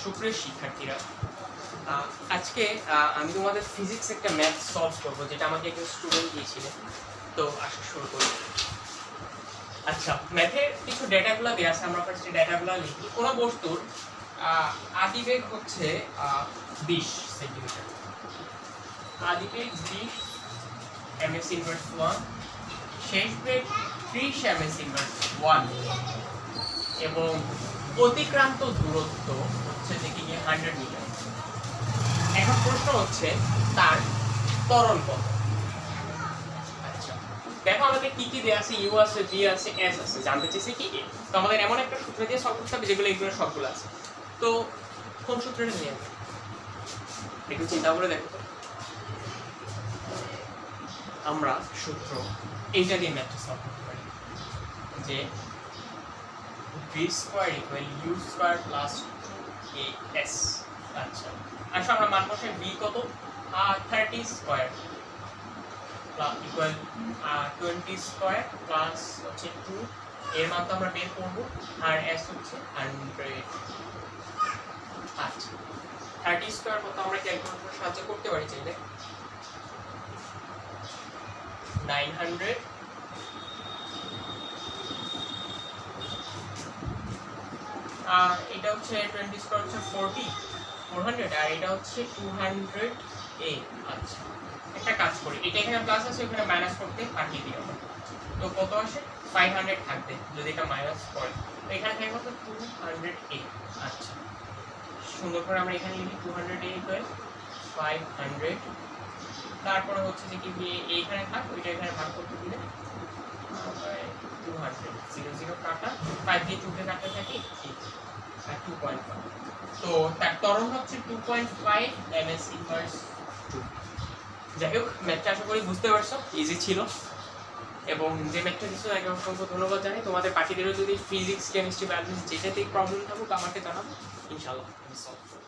সুপ্রিয় শিক্ষার্থীরা, আজকে আমি তোমাদের ফিজিক্স একটা ম্যাথ সলভ করবো, যেটা আমাকে একজন স্টুডেন্ট দিয়েছিলেন। তো আসা শুরু করি। আচ্ছা, ম্যাথের কিছু ডেটাগুলো দেওয়া আছে, আমরা ফার্স্টে ডেটাগুলো লিখি। কোনো বস্তুর আদিবেগ হচ্ছে 20 সেন্টিমিটার, আদিবেগ 20 ms ইনভার্স 1, শেষ বেগ 30 ms ইনভার্স 1 এবং অতিক্রান্ত দূরত্ব হচ্ছে দেখি 100 মিটার। এখন প্রশ্ন হচ্ছে তার ত্বরণ কত। আচ্ছা, দেখো আমাদের কি কি দেওয়া আছে, ইউ আছে, ভি আছে, এস আছে, জানতে চেয়েছে কি এ। তো আমাদের এমন একটা সূত্র দিয়ে সলভ করতে হবে যেগুলো এগুলো সবগুলো আছে। তো কোন সূত্রটা নিয়ে একটু চিন্তা করে দেখো তো। আমরা সূত্র এইটা দিয়ে ম্যাথটা সলভ করতে পারি যে v square equal u square plus 2as। আচ্ছা, আসলে আমরা মান বসাই v কত 30 স্কয়ার ইকুয়াল 20 স্কয়ার প্লাস হচ্ছে 2, এর মান তো আমরা বের করব, আর s হচ্ছে 100। আচ্ছা, 30 স্কয়ার কত আমরা ক্যালকুলেটরের সাহায্যে করতে পারি চাইলে। 900 এটা হচ্ছে 20 স্কয়ার হচ্ছে 400, আর এটা হচ্ছে 200a। আচ্ছা, একটা কাজ করি, এটা এখানে প্লাস আছে, এখানে মাইনাস করতে কাটিয়ে দিই আমরা। তো কত আসে 500 থাকবে যদি এটা মাইনাস করে, তো এখানে থাকবে কত 200a। আচ্ছা, সুন্দর করে আমরা এখানে লিখি 200a ইকুয়াল 500। তারপরে হচ্ছে যে কি এইখানে থাক, ওইটা এখানে ভাগ করতে দিলে 200 0 0 কাটা 5 দিয়ে 2 কে কাটতে থাকি 2.5। তো তার ত্বরণ হচ্ছে 2.5 ms ইনভার্স 2। যাই হোক, ম্যাথটা আশা করি বুঝতে পারছো, ইজি ছিল। এবং যে ম্যাথটা দিচ্ছ তাকে অসংখ্য ধন্যবাদ জানাই। তোমাদের বাকিদেরও যদি ফিজিক্স, কেমিস্ট্রি, বায়োলজি যেটাতেই প্রবলেম থাকুক আমাকে জানাবো, ইনশাআল্লাহ আমি সলভ করব।